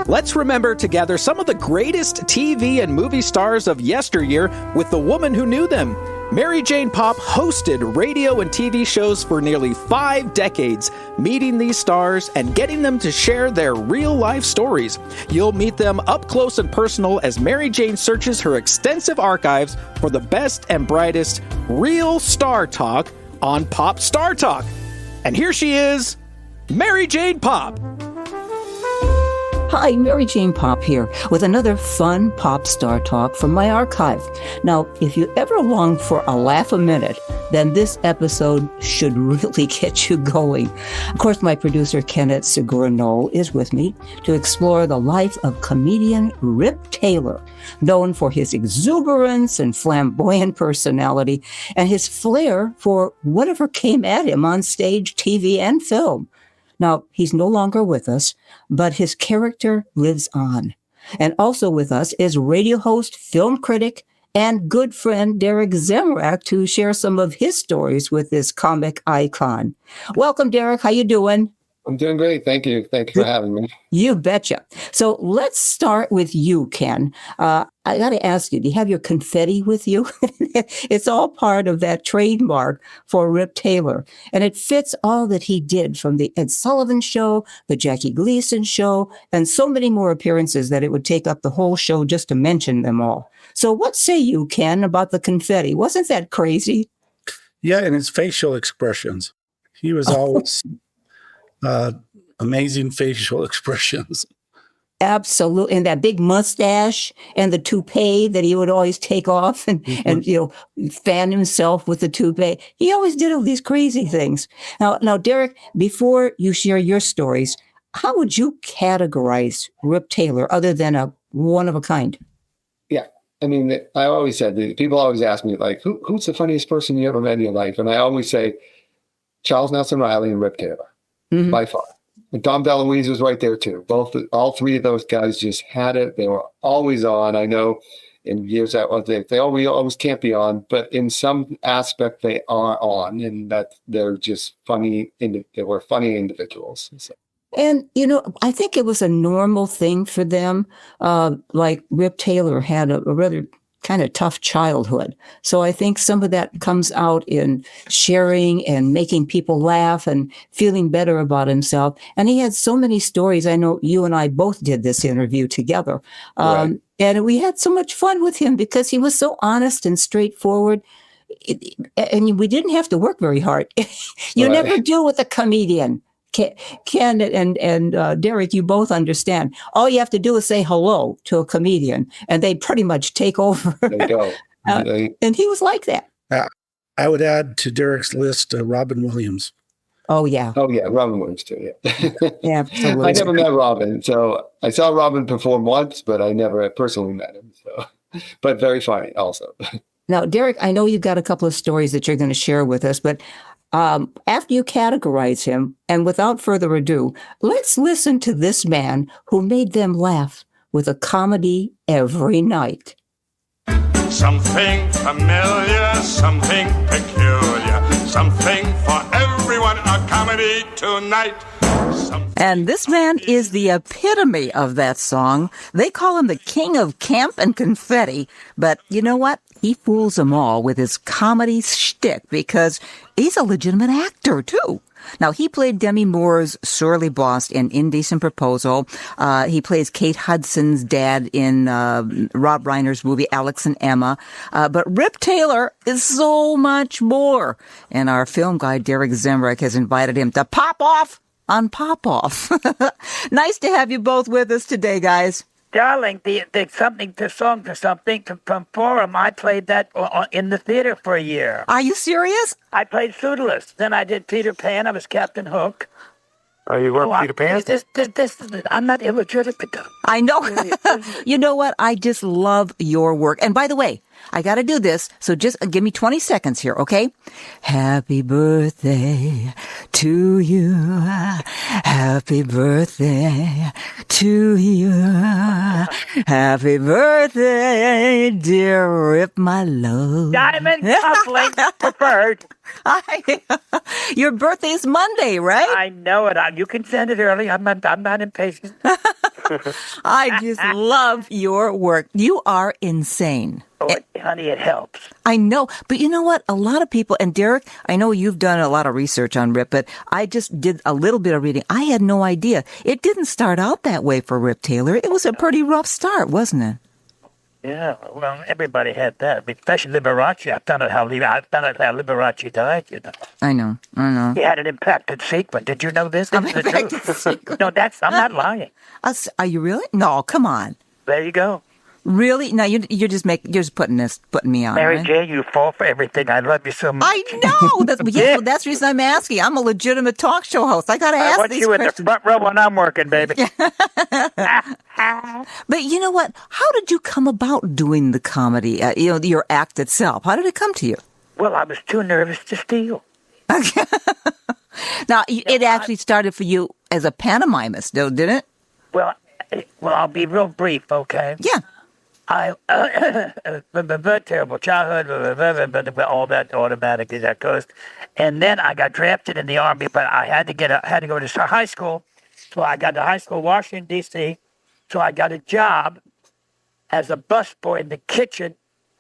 Let's remember to gather some of the greatest TV and movie stars of yesteryear with the woman who knew them. Mary Jane Popp hosted radio and TV shows for nearly 5 decades, meeting these stars and getting them to share their real-life stories. You'll meet them up close and personal as Mary Jane searches her extensive archives for the best and brightest real star talk on Pop Star Talk. And here she is, Mary Jane Popp. Hi, Mary Jane Popp here with another fun pop star talk from my archive. Now, if you ever long for a laugh a minute, then this episode should really get you going. Of course, my producer, Kenneth Segura-Knoll, is with me to explore the life of comedian Rip Taylor, known for his exuberance and flamboyant personality and his flair for whatever came at him on stage, TV, and film. Now, he's no longer with us, but his character lives on. And also with us is radio host, film critic, and good friend Derek Zemrak to share some of his stories with this comic icon. Welcome, Derek. How you doing? I'm doing great. Thank you. Thank you for having me. You betcha. So let's start with you, Ken. I got to ask you, do you have your confetti with you? It's all part of that trademark for Rip Taylor. And it fits all that he did from the Ed Sullivan Show, the Jackie Gleason Show, and so many more appearances that it would take up the whole show just to mention them all. So what say you, Ken, about the confetti? Wasn't that crazy? Yeah, and his facial expressions. He was always... amazing facial expressions. Absolutely. And that big mustache and the toupee that he would always take off and fan himself with the toupee. He always did all these crazy things. Now, Derek, before you share your stories, how would you categorize Rip Taylor other than a one of a kind? Yeah. I mean, I always said, people always ask me, like, who's the funniest person you ever met in your life? And I always say, Charles Nelson Riley and Rip Taylor. Mm-hmm. By far. And Dom DeLuise was right there too. All three of those guys just had it. They were always on. I know in years that they always can't be on, but in some aspect they are on, and that they're just funny. They were funny individuals. So. And, I think it was a normal thing for them. Like Rip Taylor had a rather kind of tough childhood. So I think some of that comes out in sharing and making people laugh and feeling better about himself. And he had so many stories. I know you and I both did this interview together. Right. And we had so much fun with him because he was so honest and straightforward. And we didn't have to work very hard. You Right. never do with a comedian. Ken and Derek, you both understand. All you have to do is say hello to a comedian, and they pretty much take over. There you go. And he was like that. I would add to Derek's list Robin Williams. Oh, yeah. Oh, yeah. Robin Williams, too. Yeah. Absolutely. I never met Robin. So I saw Robin perform once, but I never personally met him. So, but very funny also. Now, Derek, I know you've got a couple of stories that you're going to share with us, but after you categorize him, and without further ado, let's listen to this man who made them laugh with a comedy every night. Something familiar, something peculiar, something for everyone, a comedy tonight. And this man is the epitome of that song. They call him the king of camp and confetti, but you know what? He fools them all with his comedy shtick because he's a legitimate actor, too. Now, he played Demi Moore's surly boss in Indecent Proposal. He plays Kate Hudson's dad in Rob Reiner's movie Alex and Emma. But Rip Taylor is so much more. And our film guy, Derek Zemrak, has invited him to pop off on Pop Off. Nice to have you both with us today, guys. Darling, the song to something from Forum, I played that in the theater for a year. Are you serious? I played Pseudolus. Then I did Peter Pan. I was Captain Hook. Oh, you weren't Peter Pan? I'm not illegitimate. I know. You know what? I just love your work. And by the way, I got to do this, so just give me 20 seconds here, okay? Happy birthday to you. Happy birthday to you. Happy birthday, dear Rip, my love. Diamond cufflinks preferred. Your birthday is Monday, right? I know it. You can send it early. I'm not impatient. I just love your work. You are insane. Oh, honey, it helps. I know, but you know what? A lot of people, and Derek, I know you've done a lot of research on Rip, but I just did a little bit of reading. I had no idea. It didn't start out that way for Rip Taylor. It was a pretty rough start, wasn't it? Yeah, well, everybody had that, especially Liberace. I found out how Liberace died, you know. I know. He had an impacted sequence. Did you know this? This is the truth. No, I'm not lying. Are you really? No, come on. There you go. Really? No, you're just putting me on. Mary right? Jane, you fall for everything. I love you so much. I know. Well, that's the reason I'm asking. I'm a legitimate talk show host. I got to ask these questions. I want you in the front row when I'm working, baby. But you know what? How did you come about doing the comedy? Your act itself. How did it come to you? Well, I was too nervous to steal. Now, it actually started for you as a pantomimist, though, didn't it? Well, I'll be real brief, okay? Yeah. I very terrible childhood, all that automatically that goes, and then I got drafted in the Army, but I had to go to high school, so I got to high school, Washington D.C. So I got a job as a busboy in the kitchen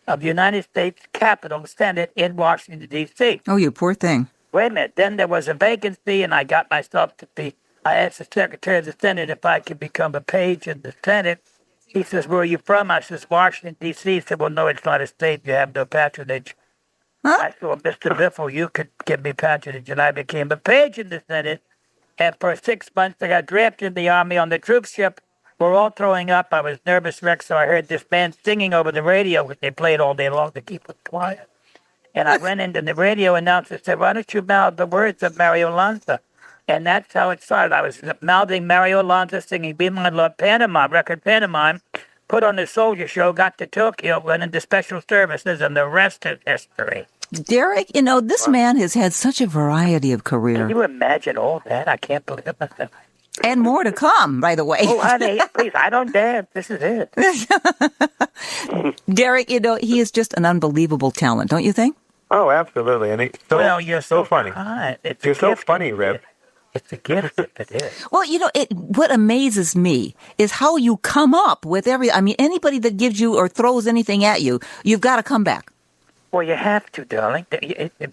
of the United States Capitol Senate in Washington D.C. Oh, you poor thing. Wait a minute. Then there was a vacancy, and I got myself to be. I asked the Secretary of the Senate if I could become a page in the Senate. He says, "Where are you from?" I says, "Washington, D.C." He said, "Well, no, it's not a state. You have no patronage." Huh? I said, "Well, Mr. Biffle, you could give me patronage." And I became a page in the Senate. And for 6 months, I got drafted in the Army on the troop ship. We're all throwing up. I was nervous wreck, so I heard this band singing over the radio, which they played all day long to keep us quiet. And I went into the radio announcer and said, "Why don't you mouth the words of Mario Lanza?" And that's how it started. I was mouthing Mario Lanza singing Be My Love pantomime, record pantomime, put on the soldier show, got to Tokyo, went into special services, and the rest is history. Derek, this man has had such a variety of career. Can you imagine all that? I can't believe it myself. And more to come, by the way. Oh, honey, please, I don't dance. This is it. Derek, he is just an unbelievable talent, don't you think? Oh, absolutely. And You're so funny. You're so funny, Rip. It's a gift if it is. Well, what amazes me is how you come up with anybody that gives you or throws anything at you, you've got to come back. Well, you have to, darling.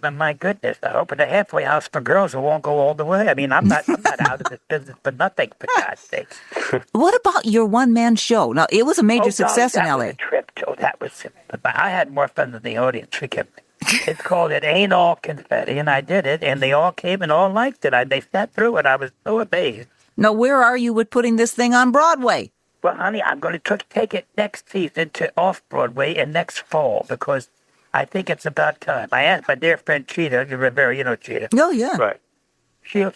My goodness, I opened a halfway house for girls who won't go all the way. I mean, I'm not out of this business for nothing, for God's sakes. What about your one-man show? Now, it was a major success in L.A. That was a trip, Joe. That was. I had more fun than the audience. Forgive me. It's called It Ain't All Confetti, and I did it, and they all came and all liked it. They sat through it. I was so amazed. Now, where are you with putting this thing on Broadway? Well, honey, I'm going to take it next season to off-Broadway and next fall, because I think it's about time. I asked my dear friend Cheetah, Rivera, Cheetah. Oh, yeah. Right. She'll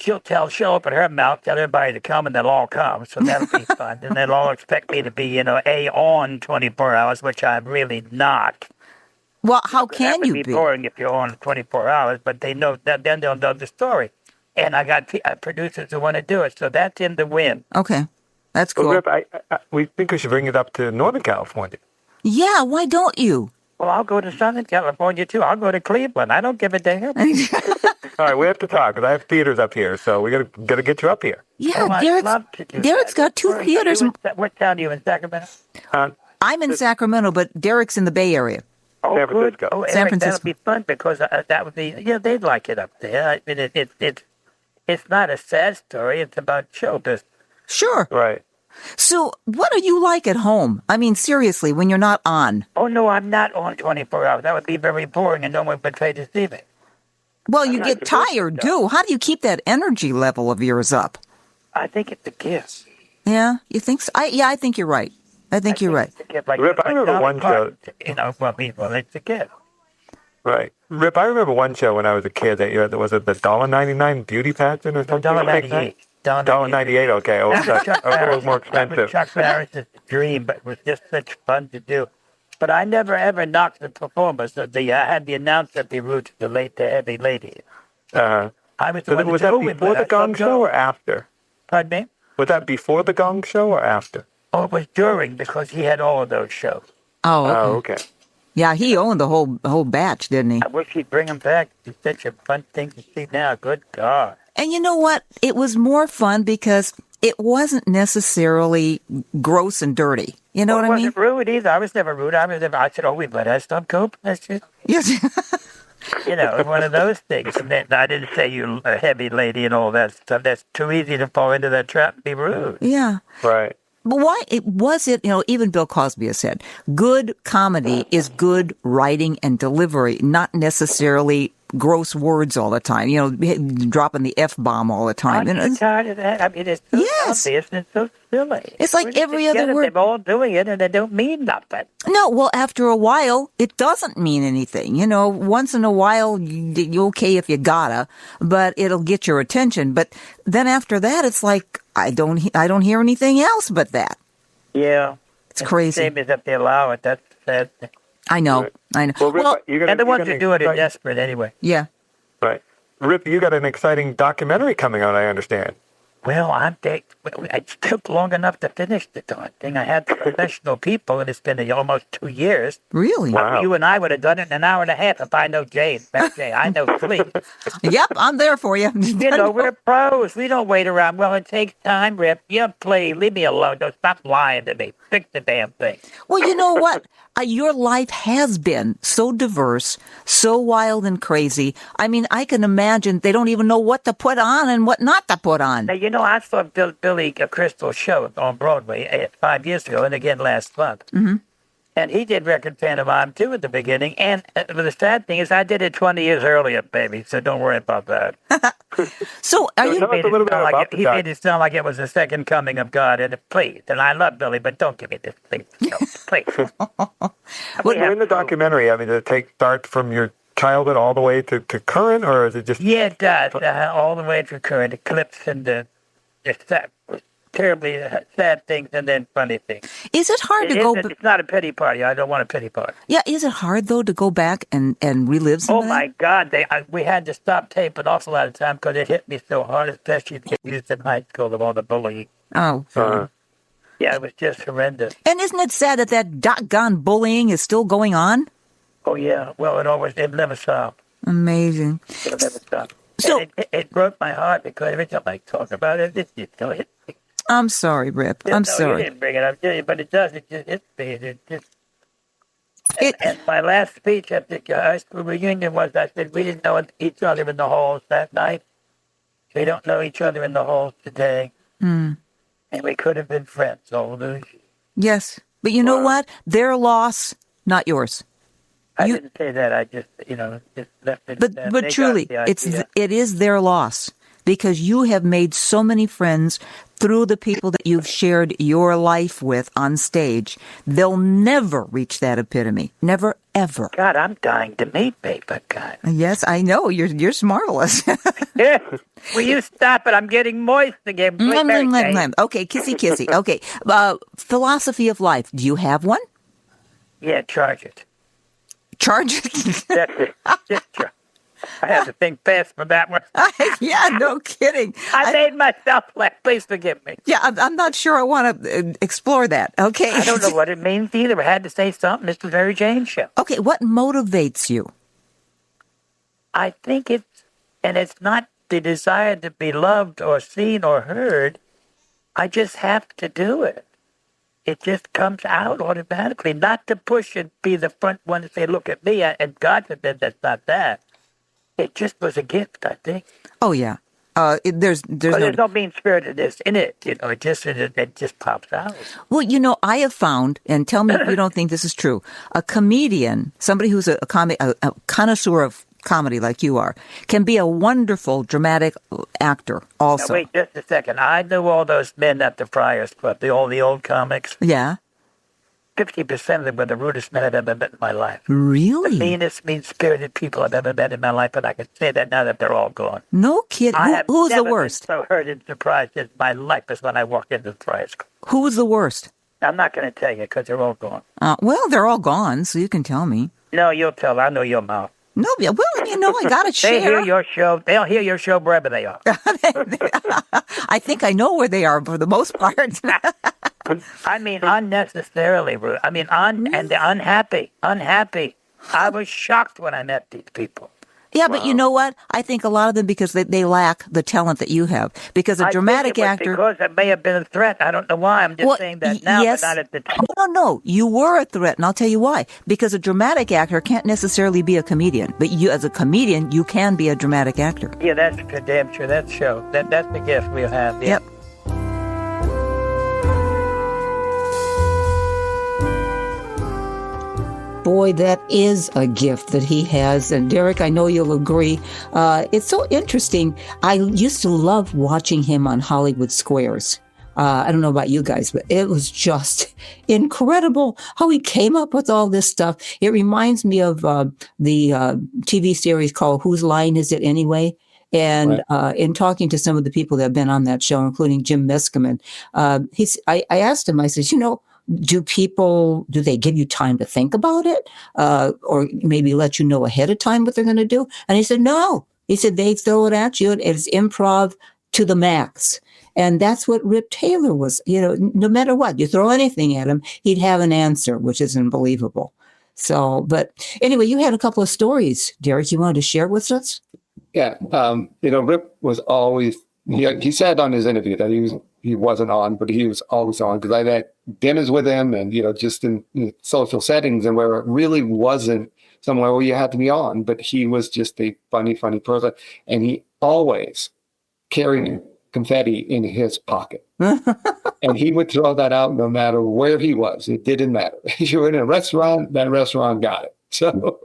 open her mouth, tell everybody to come, and they'll all come. So that'll be fun. And they'll all expect me to be, on 24 hours, which I'm really not. Well, how can you be? That would be boring if you're on 24 hours, but they know that, then they'll know the story. And I got producers who want to do it, so that's in the wind. Okay. That's cool. Well, Rip, we think we should bring it up to Northern California. Yeah, why don't you? Well, I'll go to Southern California, too. I'll go to Cleveland. I don't give a damn. All right, we have to talk, because I have theaters up here, so we got to get you up here. Yeah, Derek's got two theaters. What town are you in, Sacramento? I'm in Sacramento, but Derek's in the Bay Area. Oh, San Francisco. Oh, San Francisco. That'll be fun, because that would be, they'd like it up there. I mean, it's not a sad story. It's about show business. Sure. Right. So what are you like at home? I mean, seriously, when you're not on? Oh, no, I'm not on 24 hours. That would be very boring, and no one would pay to see me. Well, you get tired, too. How do you keep that energy level of yours up? I think it's a gift. Yeah? You think so? I think you're right. I think you're right. Rip, I remember one show. Well, it's a gift. Right. Rip, I remember one show when I was a kid that was it the $1.99 beauty pageant or something? $1.98. $1.98, okay. It was more expensive. Chuck Barris's dream, but it was just such fun to do. But I never, ever knocked the performers. I had the announcer be rude to the heavy lady. Was that before the Gong Show or after? Pardon me? Was that before the Gong Show or after? Oh, it was during, because he had all of those shows. Oh, okay. Oh, okay. Yeah, he owned the whole batch, didn't he? I wish he'd bring him back. It's such a fun thing to see now. Good God. And you know what? It was more fun because it wasn't necessarily gross and dirty. You know what I mean? Wasn't rude either. I was never rude. I said, "Oh, we let us stop cope." That's just, Yes. one of those things. And then, I didn't say you a heavy lady and all that stuff. That's too easy to fall into that trap and be rude. Yeah. Right. But why was it, even Bill Cosby has said, good comedy is good writing and delivery, not necessarily gross words all the time, dropping the F-bomb all the time. I'm tired of that. I mean, it's so obvious and it's so silly. It's like every other word. They're all doing it and they don't mean nothing. No, well, after a while, it doesn't mean anything. Once in a while, you're okay if you gotta, but it'll get your attention. But then after that, it's like, I don't hear anything else but that. Yeah. It's crazy. Same as if they allow it. That's sad. I know. Well, Rip, and the ones who do it are desperate anyway. Yeah. Right. Rip, you got an exciting documentary coming out, I understand. Well, it took long enough to finish the darn thing. I had professional people, and it's been almost 2 years. Really? Wow. You and I would have done it in an hour and a half if I know Jay. I know Flea. Yep, I'm there for you. We're pros. We don't wait around. Well, it takes time, Rip. You play. Leave me alone. Don't stop lying to me. Fix the damn thing. Well, you know what? Your life has been so diverse, so wild and crazy. I mean, I can imagine they don't even know what to put on and what not to put on. Now, I saw Billy Crystal's show on Broadway 5 years ago and again last month. Mm-hmm. And he did record pantomime, too, at the beginning. And the sad thing is I did it 20 years earlier, baby, so don't worry about that. So are you... Tell us a little bit about He made it sound like it was the second coming of God. And please, and I love Billy, but don't give me this, please. No, please. Well, in the documentary, I mean, does it start from your childhood all the way to current, or is it just... Yeah, it does. All the way to current. The clips and the terribly sad things and then funny things. Is it hard to go... It's not a pity party. I don't want a pity party. Yeah, is it hard, though, to go back and relive some of that? Oh, my God. We had to stop tape an awful lot of time because it hit me so hard, especially to get used in high school of all the bullying. Oh. Yeah, it was just horrendous. And isn't it sad that doggone bullying is still going on? Oh, yeah. Well, it never stopped. Amazing. It never stopped. So it broke my heart because every time I talk about it, it just hit me. I'm sorry, Rip. I'm sorry. You didn't bring it up, did you? But it does. It just hits me. And my last speech at the high school reunion was, I said, we didn't know each other in the halls that night. We don't know each other in the halls today. Mm. And we could have been friends all those years. Yes. But you know what? Their loss, not yours. I didn't say that. I just, just left it. But truly, it is their loss because you have made so many friends through the people that you've shared your life with on stage. They'll never reach that epitome. Never, ever. God, I'm dying to meet paper, God. Yes, I know. You're marvelous. Will you stop it? I'm getting moist again. Okay, kissy. Okay. Philosophy of life. Do you have one? Yeah, charge it. Charge it? That's it. Just charge. I have to think fast for that one. Yeah, no kidding. I made myself laugh. Please forgive me. Yeah, I'm not sure I want to explore that. Okay. I don't know what it means either. I had to say something. It's the Very Jane Show. Okay, what motivates you? I think it's not the desire to be loved or seen or heard. I just have to do it. It just comes out automatically. Not to push and be the front one to say, look at me. And God forbid that's not that. It just was a gift, I think. Oh, yeah. There's no mean spiritedness in it. It just pops out. Well, I have found, and tell me if you don't think this is true, a comedian, somebody who's a connoisseur of comedy like you are, can be a wonderful dramatic actor also. Now, wait just a second. I knew all those men at the Friars Club, all the old comics. Yeah. 50% of them were the rudest men I've ever met in my life. Really? The meanest, mean-spirited people I've ever met in my life, and I can say that now that they're all gone. No kidding. Who's the worst? I have never been so hurt and surprised in my life as when I walked into the Friars Club. Who's the worst? I'm not going to tell you because they're all gone. Well, they're all gone, so you can tell me. No, you'll tell. I know your mouth. No, well, I got to share. They hear your show. They'll hear your show wherever they are. I think I know where they are for the most part. I mean, unnecessarily rude. I mean, and they're unhappy. I was shocked when I met these people. Yeah, but you know what? I think a lot of them because they lack the talent that you have. Because a dramatic actor. Because it may have been a threat. I don't know why. I'm just saying that now, yes, but not at the time. No. You were a threat, and I'll tell you why. Because a dramatic actor can't necessarily be a comedian, but you, as a comedian, you can be a dramatic actor. Yeah, that's for damn sure. That's show. That's the gift we'll have. Yeah. Yep. Boy, that is a gift that he has. And Derek, I know you'll agree. It's so interesting. I used to love watching him on Hollywood Squares. I don't know about you guys, but it was just incredible how he came up with all this stuff. It reminds me of the TV series called Whose Line Is It Anyway? And in talking to some of the people that have been on that show, including Jim Meskimen, I asked him, I said, do they give you time to think about it? Or maybe let you know ahead of time what they're going to do? And he said, no. He said, they throw it at you. It's improv to the max. And that's what Rip Taylor was, no matter what, you throw anything at him, he'd have an answer, which is unbelievable. So, but anyway, you had a couple of stories, Derek, you wanted to share with us? Yeah. Rip was always, he said on his interview that he wasn't on, but he was always on because I had dinners with him and, just in social settings and where it really wasn't somewhere where you had to be on, but he was just a funny person. And he always carried confetti in his pocket. And he would throw that out no matter where he was. It didn't matter. If you were in a restaurant, that restaurant got it. So,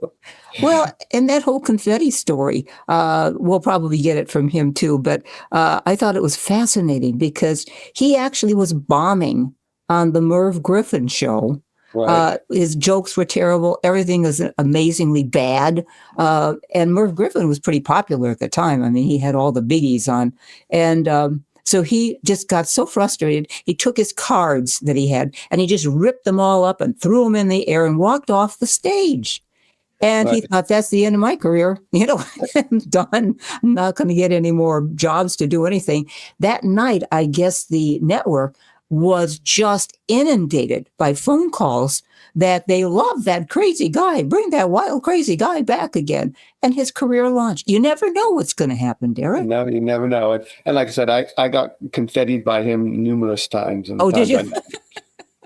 well, and that whole confetti story, we'll probably get it from him too. But I thought it was fascinating because he actually was bombing on the Merv Griffin show. Right. His jokes were terrible. Everything was amazingly bad. And Merv Griffin was pretty popular at the time. I mean, he had all the biggies on. And so he just got so frustrated. He took his cards that he had and he just ripped them all up and threw them in the air and walked off the stage. And he thought, that's the end of my career. I'm done. I'm not going to get any more jobs to do anything. That night, I guess the network was just inundated by phone calls that they love that crazy guy. Bring that wild, crazy guy back again. And his career launched. You never know what's going to happen, Derek. No, you never know. And like I said, I got confettied by him numerous times. Oh, did you?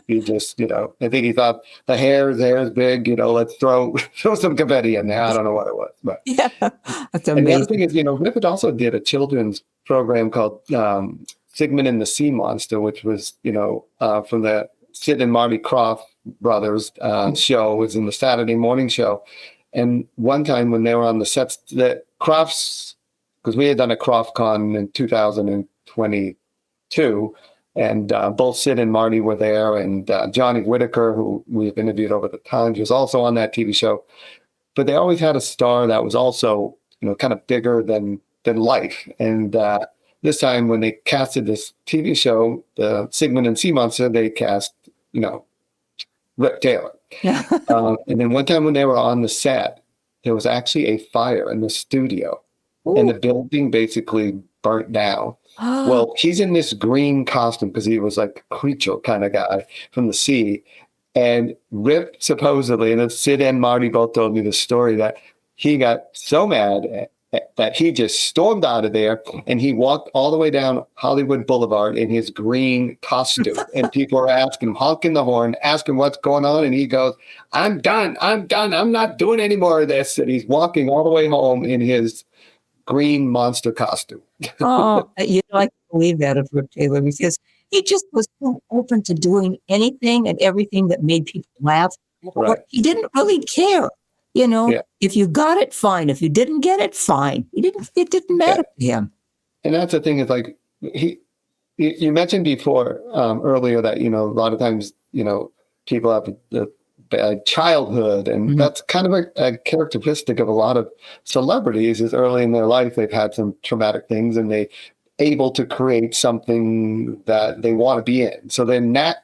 He just, I think he thought the hair is big, let's throw some confetti in there. I don't know what it was. But yeah, that's amazing. And the other thing is, Rip also did a children's program called Sigmund and the Sea Monster, which was, from the Sid and Marty Krofft brothers show. It was in the Saturday morning show. And one time when they were on the sets, the Kroffts, because we had done a Krofft Con in 2022, and both Sid and Marty were there, and Johnny Whitaker, who we've interviewed over the times, was also on that TV show. But they always had a star that was also, kind of bigger than life. And this time when they casted this TV show, the Sigmund and Sea Monster, they cast, Rip Taylor. And then one time when they were on the set, there was actually a fire in the studio. Ooh. And the building basically burnt down. Oh. Well, he's in this green costume because he was like a creature kind of guy from the sea. And Rip supposedly, and Sid and Marty both told me the story, that he got so mad that he just stormed out of there and he walked all the way down Hollywood Boulevard in his green costume. And people were asking him, honking the horn, asking what's going on. And he goes, I'm done. I'm not doing any more of this. And he's walking all the way home in his green monster costume. Oh, I can believe that of Rip Taylor because he just was so open to doing anything and everything that made people laugh. Right. He didn't really care. If you got it, fine. If you didn't get it, fine. It didn't matter to him. And that's the thing is like you mentioned before earlier that, a lot of times, people have a bad childhood. And that's kind of a characteristic of a lot of celebrities is early in their life, they've had some traumatic things and they able to create something that they want to be in. So they're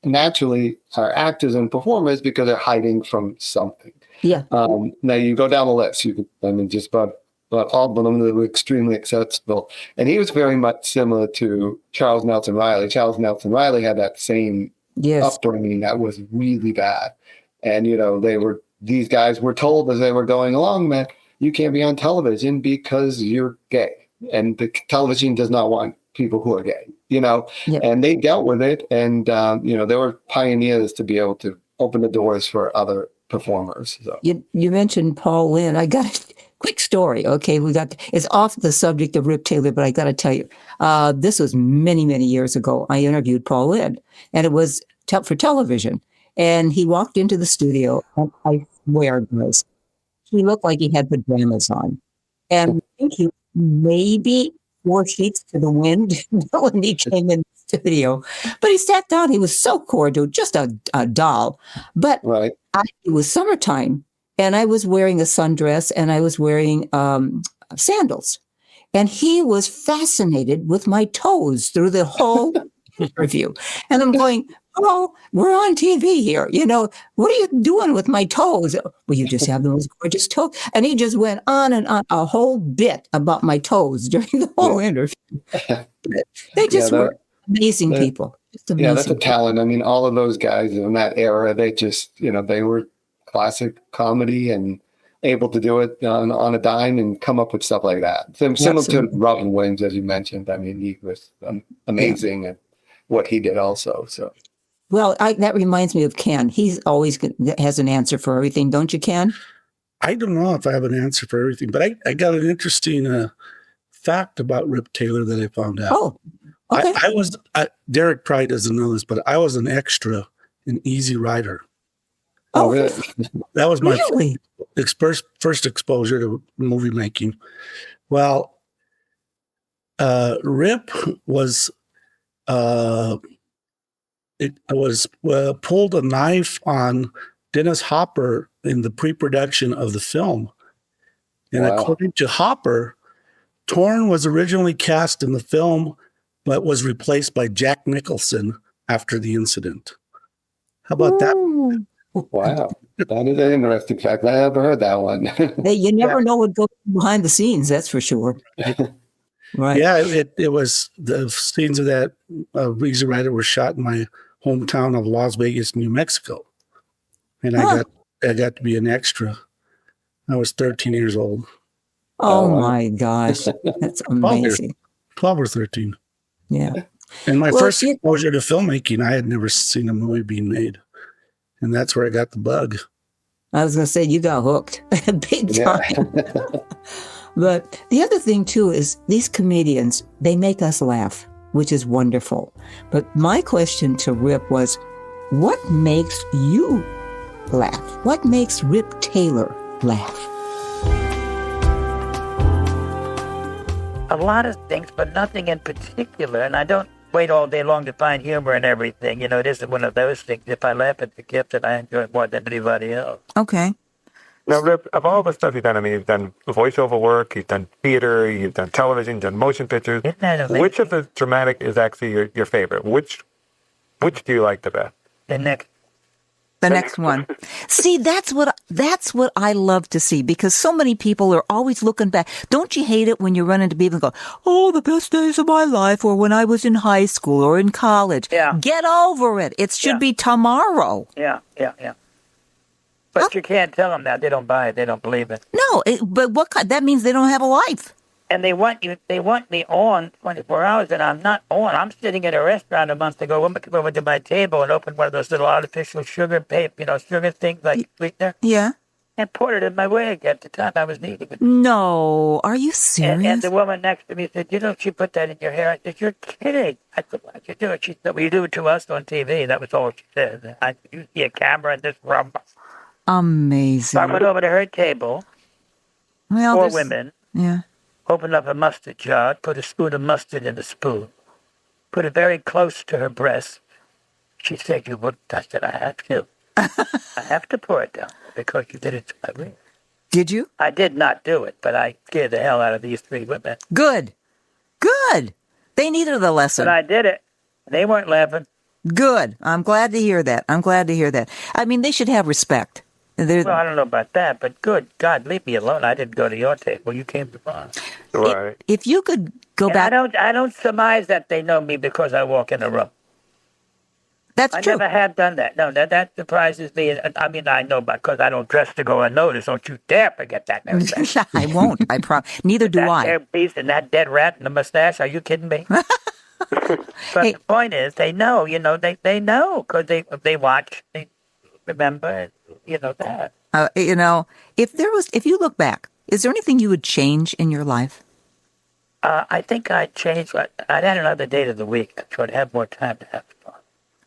naturally are actors and performers because they're hiding from something. Yeah. Now you go down the list. Just about all of them that were extremely accessible. And he was very much similar to Charles Nelson Riley. Charles Nelson Riley had that same upbringing that was really bad. And these guys were told as they were going along, man, you can't be on television because you're gay. And the television does not want people who are gay, and they dealt with it. And, they were pioneers to be able to open the doors for other performers. So. You mentioned Paul Lynde. I got a quick story. Okay, it's off the subject of Rip Taylor, but I got to tell you, this was many, many years ago. I interviewed Paul Lynde, and it was for television. And he walked into the studio, and I swear, guys, he looked like he had pajamas on. And I think he maybe 4 sheets to the wind when he came in the studio. But he sat down. He was so cordial, just a doll. But right. It was summertime, and I was wearing a sundress, and I was wearing sandals. And he was fascinated with my toes through the whole interview. And I'm going, oh, we're on TV here. What are you doing with my toes? Well, you just have those gorgeous toes. And he just went on and on a whole bit about my toes during the whole interview. They just were amazing people. Just amazing. Yeah, that's a talent. I mean, all of those guys in that era, they just, they were classic comedy and able to do it on a dime and come up with stuff like that. Similar to Robin Williams, as you mentioned. I mean, he was amazing at what he did also. So. Well, that reminds me of Ken. He's always has an answer for everything, don't you, Ken? I don't know if I have an answer for everything, but I got an interesting fact about Rip Taylor that I found out. Oh, okay. Derek probably doesn't know this, but I was an extra in Easy Rider. Oh, really? That was my first exposure to movie making. Well, Rip was... pulled a knife on Dennis Hopper in the pre-production of the film. And according to Hopper, Torn was originally cast in the film, but was replaced by Jack Nicholson after the incident. How about that? Wow. That is an interesting fact. I never heard that one. Hey, you never know what goes behind the scenes, that's for sure. Right. Yeah, it was the scenes of that Easy Rider were shot in my hometown of Las Vegas, New Mexico. And I got to be an extra. I was 13 years old. Oh my gosh. That's amazing. 12 or 13. Yeah. And my first exposure to filmmaking, I had never seen a movie being made. And that's where I got the bug. I was going to say, you got hooked big time. But the other thing, too, is these comedians, they make us laugh, which is wonderful. But my question to Rip was, what makes you laugh? What makes Rip Taylor laugh? A lot of things, but nothing in particular. And I don't wait all day long to find humor in everything. It isn't one of those things. If I laugh at the gift, that I enjoy it more than anybody else. Okay. Now, Rip, of all the stuff you've done, you've done voiceover work, you've done theater, you've done television, you've done motion pictures. Isn't that amazing? Which of the dramatic is actually your favorite? Which do you like the best? The next one. See, that's what I love to see, because so many people are always looking back. Don't you hate it when you run into people and go, oh, the best days of my life, or when I was in high school or in college. Yeah. Get over it. It should be tomorrow. Yeah. But you can't tell them that. They don't buy it. They don't believe it. No, but that means they don't have a life. And they want me on 24 hours, and I'm not on. I'm sitting at a restaurant a month ago. Woman came over to my table and opened one of those little artificial sugar things like sweetener. Yeah. And poured it in my wig at the time I was needing it. No, are you serious? And the woman next to me said, she put that in your hair. I said, you're kidding. I said, why'd you do it? She said, well, you do it to us on TV. That was all she said. You see a camera in this room. Amazing. So I went over to her table, 4 women. Yeah. Opened up a mustard jar, put a spoon of mustard in the spoon, put it very close to her breast. She said, you wouldn't. I said, I have to. I have to pour it down because you did it to my wig. Did you? I did not do it, but I scared the hell out of these 3 women. Good. They needed the lesson. But I did it. They weren't laughing. Good. I'm glad to hear that. I mean, they should have respect. Well, I don't know about that, but good God, leave me alone. I didn't go to your table. You came to mine. Right. If you could go back. I don't surmise that they know me because I walk in a room. That's I true. never have done that. No, that surprises me. I mean, I know because I don't dress to go unnoticed. Don't you dare forget that, Mary Beth. I won't. I promise. Neither do That I. hair piece and that dead rat and the mustache. Are you kidding me? But Hey. the point is, they know. They know because they watch. They remember. That. If you look back, is there anything you would change in your life? I think I'd change. I'd add another day to the week so I'd have more time to have fun.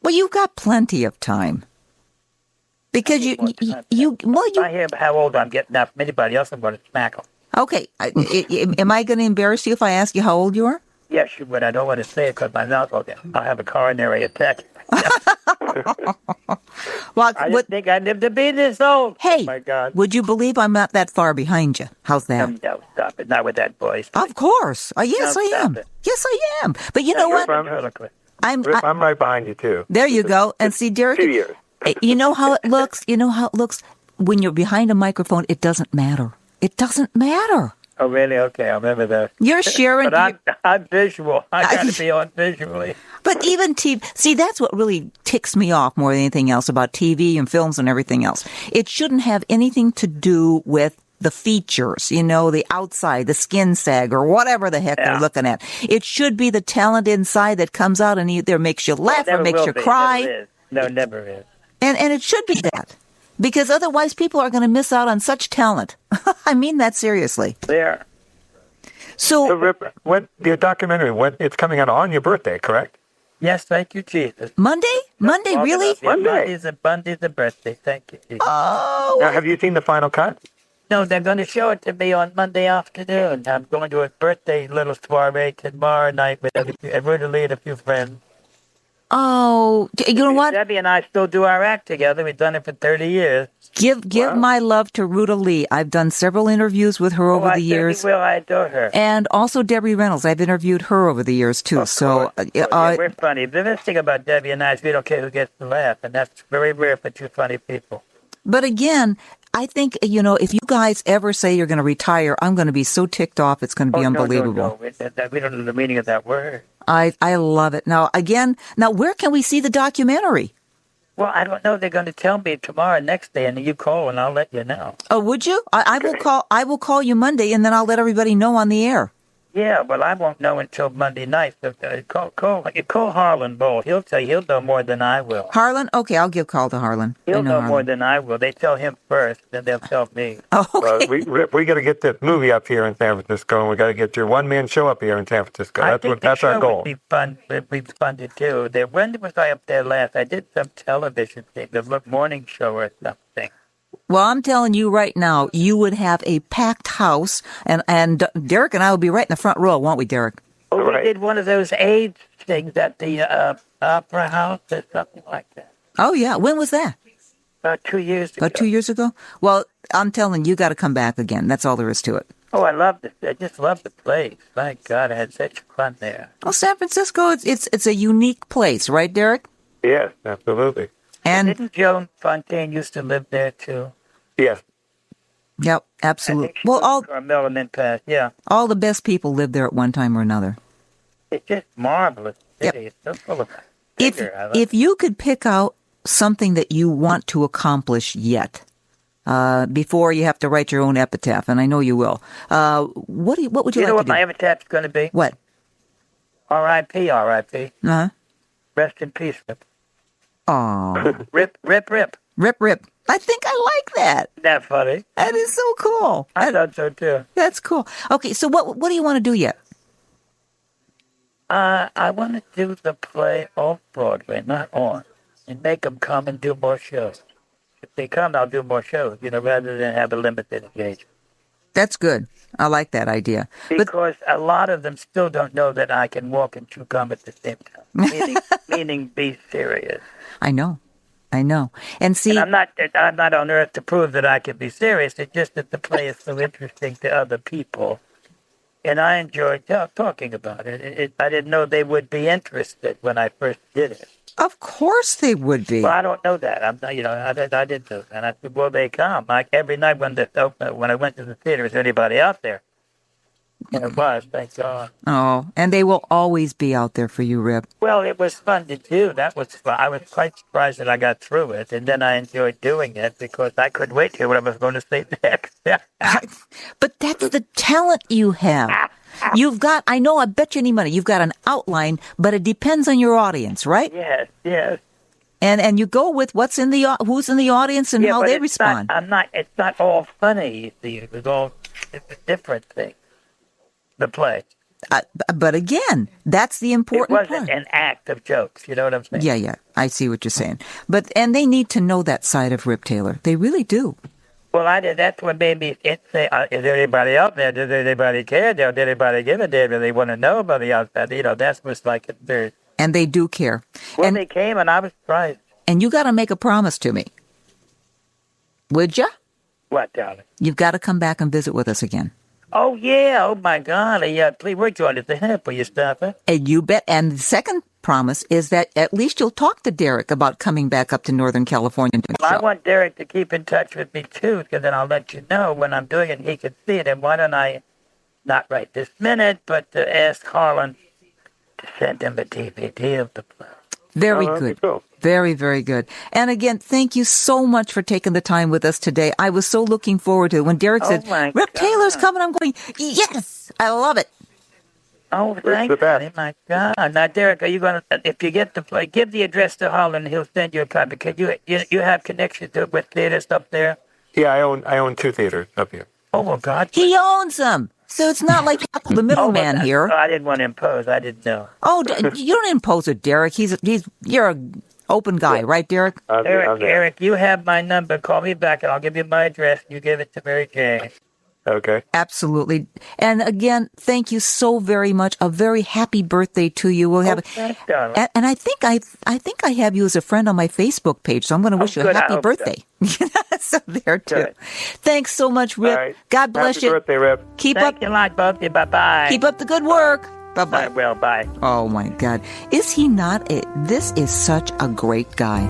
Well, you've got plenty of time. Because I hear how old I'm getting now from anybody else, I'm going to smack them. Okay. Am I going to embarrass you if I ask you how old you are? Yes, you would. I don't want to say it because my mouth will I'll have a coronary attack. Well, I didn't think I'd live to be this old. Hey, oh my God. Would you believe I'm not that far behind you? How's that? No, stop it. Not with that voice. Of course. Yes, No, I am. stop it. Yes, I am. But you know what? I'm right behind you, too. There you go. And see, Derek, 2 years. you know how it looks? You know how it looks? When you're behind a microphone, it doesn't matter. It doesn't matter. Oh, really? Okay, I remember that. You're sharing. But I'm visual. I got to be on visually. But even TV, see, that's what really ticks me off more than anything else about TV and films and everything else. It shouldn't have anything to do with the features, the outside, the skin sag, or whatever the heck they're looking at. It should be the talent inside that comes out and either makes you laugh or makes you cry. Never is. No, never is. And it should be that. Because otherwise people are going to miss out on such talent. I mean that seriously. There. So Rip, your documentary, it's coming out on your birthday, correct? Yes, thank you, Jesus. Monday? Monday, really? Monday's the birthday. Thank you, Jesus. Oh. Now, have you seen the final cut? No, they're going to show it to me on Monday afternoon. I'm going to a birthday little soiree tomorrow night with Rudy Lee and a few friends. Oh, you know what? Debbie and I still do our act together. We've done it for 30 years. Give my love to Ruta Lee. I've done several interviews with her over the years. I adore her. And also Debbie Reynolds. I've interviewed her over the years, too. We're funny. The best thing about Debbie and I is we don't care who gets to laugh, and that's very rare for two funny people. But again, I think, if you guys ever say you're going to retire, I'm going to be so ticked off, it's going to be unbelievable. No. We don't know the meaning of that word. I love it. Now, where can we see the documentary? Well, I don't know. They're going to tell me tomorrow, next day, and you call, and I'll let you know. Oh, would you? I will call. I will call you Monday, and then I'll let everybody know on the air. Yeah, well, I won't know until Monday night. So call Harlan Bowl. He'll tell you. He'll know more than I will. Harlan? Okay, I'll give call to Harlan. He'll know more than I will. They tell him first, then they'll tell me. Oh, okay. We got to get this movie up here in San Francisco, and we got to get your one-man show up here in San Francisco. That's our goal. Would be fun. We've funded too. When was I up there last? I did some television thing, the morning show or something. Well, I'm telling you right now, you would have a packed house, and Derek and I will be right in the front row, won't we, Derek? Oh, we did one of those AIDS things at the Opera House or something like that. Oh, yeah. When was that? About 2 years ago. About 2 years ago? Well, I'm telling you, got to come back again. That's all there is to it. Oh, I just love the place. My God, I had such fun there. Well, San Francisco, it's a unique place, right, Derek? Yes, absolutely. And didn't Joan Fontaine used to live there too? Yes. Yep, absolutely. Well, all the best people lived there at one time or another. It's just marvelous city. Yep. It's so full of if you could pick out something that you want to accomplish yet, before you have to write your own epitaph, and I know you will, what would you like to do? You know what my epitaph's going to be? What? R.I.P. R.I.P. Uh-huh. Rest in peace, Rip. Aw. Rip, rip, rip. Rip, rip. I think I like that. Isn't that funny? That is so cool. I thought so, too. That's cool. Okay, so what do you want to do yet? I want to do the play off Broadway, not on, and make them come and do more shows. If they come, I'll do more shows, rather than have a limited engagement. That's good. I like that idea. Because a lot of them still don't know that I can walk and chew gum at the same time, meaning be serious. I know. And see, and I'm not on earth to prove that I can be serious. It's just that the play is so interesting to other people, and I enjoy talking about it. I didn't know they would be interested when I first did it. Of course they would be. Well, I don't know that. I didn't know that. And I said, well, they come. Like every night when I went to the theater, is there anybody out there? It was, thank God. Oh, and they will always be out there for you, Rip. Well, it was fun to do. That was fun. I was quite surprised that I got through it, and then I enjoyed doing it because I couldn't wait to hear what I was going to say next. But that's the talent you have. You've got, I know, I bet you any money, you've got an outline, but it depends on your audience, right? Yes, yes. And you go with who's in the audience and how they respond. It's not all funny, you see. It's a different thing, the play. But again, that's the important part. It wasn't an act of jokes, you know what I'm saying? Yeah, I see what you're saying. And they need to know that side of Rip Taylor. They really do. Well, that's what made me say, is there anybody out there? Does anybody care? Does anybody give a damn? Do they want to know about the outside? You know, that's what's like there. And they do care. Well, they came, and I was surprised. And you got to make a promise to me. Would you? What, darling? You've got to come back and visit with us again. Oh, yeah. Oh, my God. Yeah, please, we're joined at the hip. Will you stop it? And you bet. And the second promise is that at least you'll talk to Derek about coming back up to Northern California. Well, I want Derek to keep in touch with me, too, because then I'll let you know when I'm doing it, he can see it. And why don't I, not right this minute, but ask Harlan to send him a DVD of the play. Very good. Cool. Very, very good. And again, thank you so much for taking the time with us today. I was so looking forward to it. When Derek said, Rip Taylor's coming, I'm going, yes, I love it. Oh, thank you. My God. Now, Derek, are you going to, if you get the play, give the address to Harlan, he'll send you a copy. Could you have connections with theaters up there? Yeah, I own 2 theaters up here. Oh, well, God. He owns them. So it's not like the middleman here. I didn't want to impose. I didn't know. Oh, you don't impose it, Derek. You're an open guy, right, Derek? Derek, you have my number. Call me back, and I'll give you my address. You give it to Mary Jane. Okay. Absolutely. And again, thank you so very much. A very happy birthday to you. We'll have thanks, darling. And I think I have you as a friend on my Facebook page, so I'm going to wish you a happy birthday. So there too. Good. Thanks so much, Rip. Right. God bless happy you. Birthday, Rip. Thank you a lot, both of you. Bye-bye. Keep up the good work. Bye-bye. I will. Bye. Oh, my God. Is he not? This is such a great guy.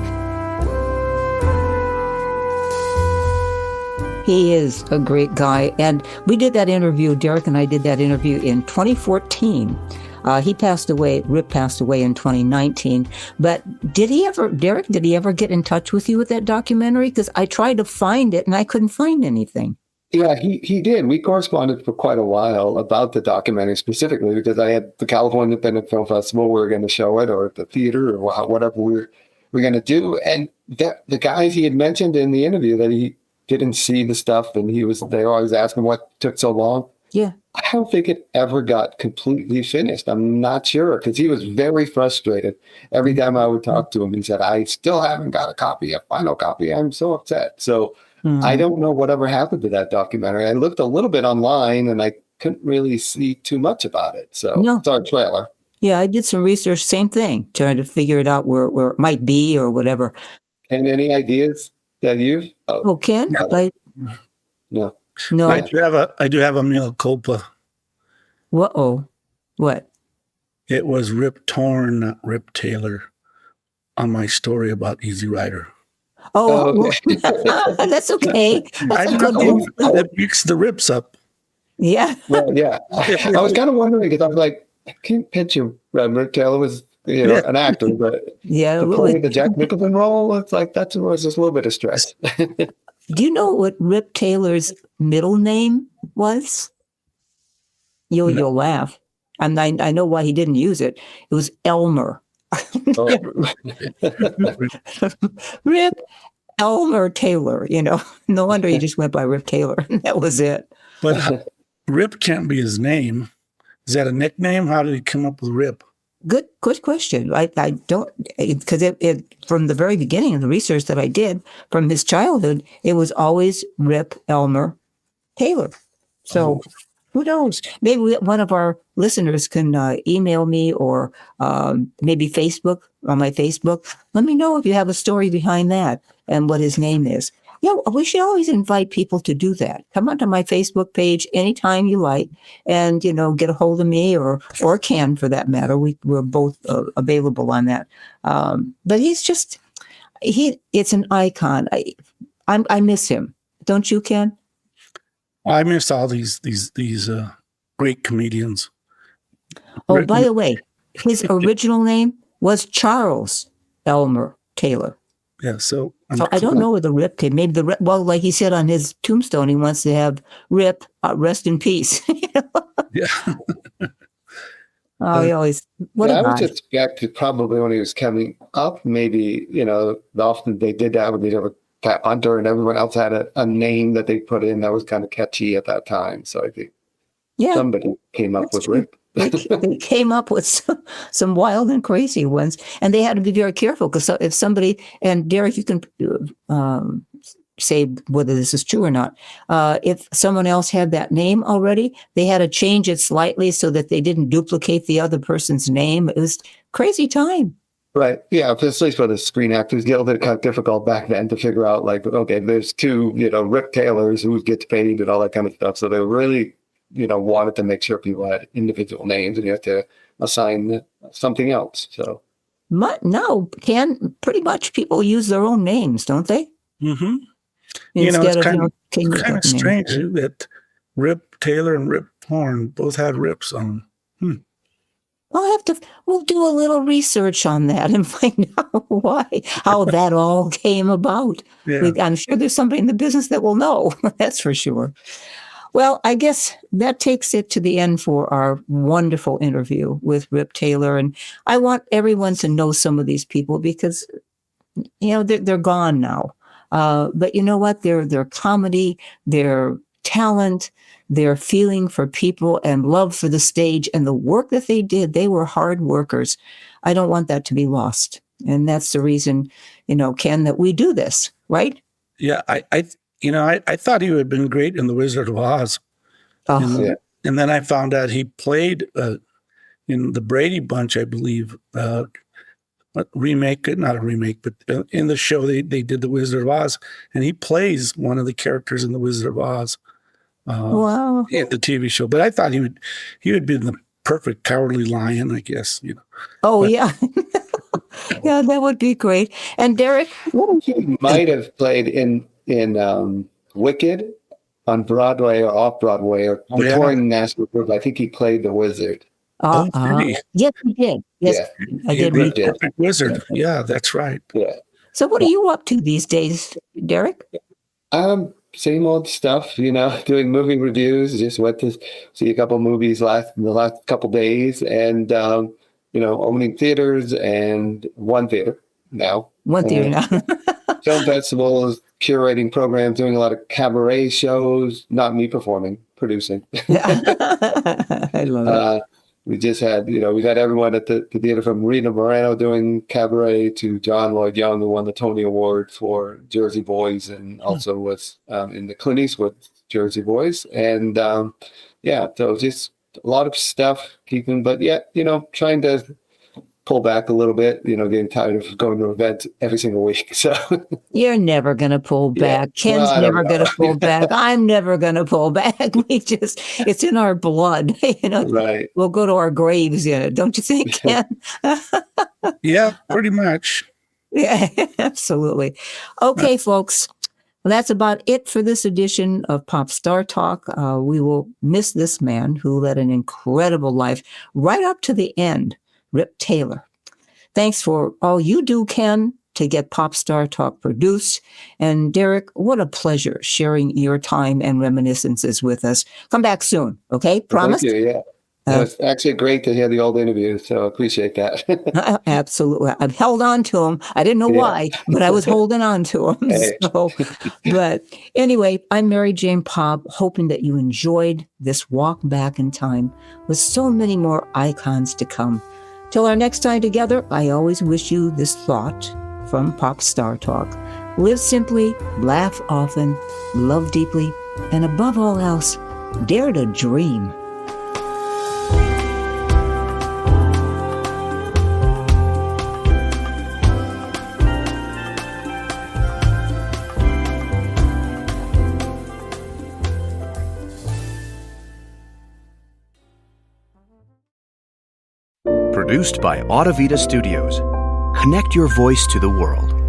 He is a great guy. And we did that interview, Derek and I did that interview in 2014. He passed away, Rip passed away in 2019. But Derek, did he ever get in touch with you with that documentary? Because I tried to find it and I couldn't find anything. Yeah, he did. We corresponded for quite a while about the documentary specifically because I had the California Independent Film Festival. We were going to show it, or at the theater, or whatever we were going to do. And the guys he had mentioned in the interview that he didn't see the stuff, and they were always asking what took so long. Yeah. I don't think it ever got completely finished. I'm not sure, because he was very frustrated. Every time I would talk to him, he said, I still haven't got a final copy. I'm so upset. So I don't know whatever happened to that documentary. I looked a little bit online, and I couldn't really see too much about it. So it's our trailer. Yeah, I did some research, same thing, trying to figure it out where it might be or whatever. And any ideas that you've? Ken? No. No. I do have a mea culpa. What? It was Rip Torn, not Rip Taylor, on my story about Easy Rider. That's okay. That mix the rips up. Yeah. Well, yeah. I was kind of wondering, because I was like, I can't picture Rip Taylor was an actor, but to play the Jack Nicholson role, it's like that was just a little bit of stress. Do you know what Rip Taylor's middle name was? You'll laugh. And I know why he didn't use it. It was Elmer. Rip Elmer Taylor, No wonder he just went by Rip Taylor. That was it. But Rip can't be his name. Is that a nickname? How did he come up with Rip? Good question. I don't, because it from the very beginning of the research that I did from his childhood, it was always Rip Elmer Taylor. So who knows? Maybe one of our listeners can email me or maybe Facebook, on my Facebook. Let me know if you have a story behind that and what his name is. Yeah, we should always invite people to do that. Come onto my Facebook page anytime you like and, get a hold of me or Ken for that matter. We're both available on that. But it's an icon. I miss him. Don't you, Ken? I miss all these great comedians. Oh, by the way, his original name was Charles Elmer Taylor. Yeah, so I don't know where the Rip came. Maybe like he said on his tombstone, he wants to have Rip, rest in peace. Yeah. Oh, he always, what a I guy. would suspect that probably when he was coming up, maybe, often they did that when they were Cat Hunter and everyone else had a name that they put in that was kind of catchy at that time. So I think somebody came up with Rip. They came up with some wild and crazy ones, and they had to be very careful because if somebody, and Derek, you can say whether this is true or not. If someone else had that name already, they had to change it slightly so that they didn't duplicate the other person's name. It was crazy time. Right. Yeah. At least for the Screen Actors Guild, it kind of difficult back then to figure out, like, okay, there's two, Rip Taylors who gets paid and all that kind of stuff. So they really, wanted to make sure people had individual names, and you have to assign something else. So no, pretty much people use their own names, don't they? Mm-hmm. Instead it's of kind of strange that Rip Taylor and Rip Torn both had Rips on them. We'll do a little research on that and find out how that all came about. Yeah. I'm sure there's somebody in the business that will know. That's for sure. Well, I guess that takes it to the end for our wonderful interview with Rip Taylor. And I want everyone to know some of these people because, they're gone now. But you know what? Their comedy, their talent, their feeling for people and love for the stage and the work that they did, they were hard workers. I don't want that to be lost. And that's the reason, Ken, that we do this, right? Yeah, I thought he would have been great in The Wizard of Oz. And then I found out he played in the Brady Bunch, I believe, not a remake, but in the show they did The Wizard of Oz, and he plays one of the characters in The Wizard of Oz. Wow. In the TV show. But I thought he would be the perfect Cowardly Lion, I guess, Yeah. Yeah, that would be great. And Derek? He might have played in Wicked on Broadway or off Broadway or the touring national group. I think he played the Wizard. Yes, he did. Yes, yeah. I did. Perfect Wizard. Yeah, that's right. Yeah. So what are you up to these days, Derek? Same old stuff, doing movie reviews. Just went to see a couple movies in the last couple days, and owning theaters and one theater now. Film festivals, curating programs, doing a lot of cabaret shows. Not me performing, producing. I love it. We just had, we've had everyone at the theater from Rita Moreno doing cabaret to John Lloyd Young, who won the Tony Award for Jersey Boys and also was in the Clint Eastwood Jersey Boys. And so just a lot of stuff keeping, but trying to pull back a little bit, getting tired of going to events every single week. So you're never going to pull back. Ken's never going to pull back. I'm never going to pull back. It's in our blood, Right. We'll go to our graves, don't you think, Ken? Yeah, pretty much. Yeah, absolutely. Okay, folks. Well, that's about it for this edition of Pop Star Talk. We will miss this man who led an incredible life right up to the end. Rip Taylor. Thanks for all you do, Ken, to get Pop Star Talk produced. And Derek, what a pleasure sharing your time and reminiscences with us. Come back soon, okay? Promise? Thank you, yeah. It's actually great to hear the old interview, so I appreciate that. Absolutely. I've held on to him. I didn't know why, but I was holding on to him. Hey. But anyway, I'm Mary Jane Popp, hoping that you enjoyed this walk back in time with so many more icons to come. Till our next time together, I always wish you this thought from Pop Star Talk. Live simply, laugh often, love deeply, and above all else, dare to dream. Produced by Audavita Studios. Connect your voice to the world.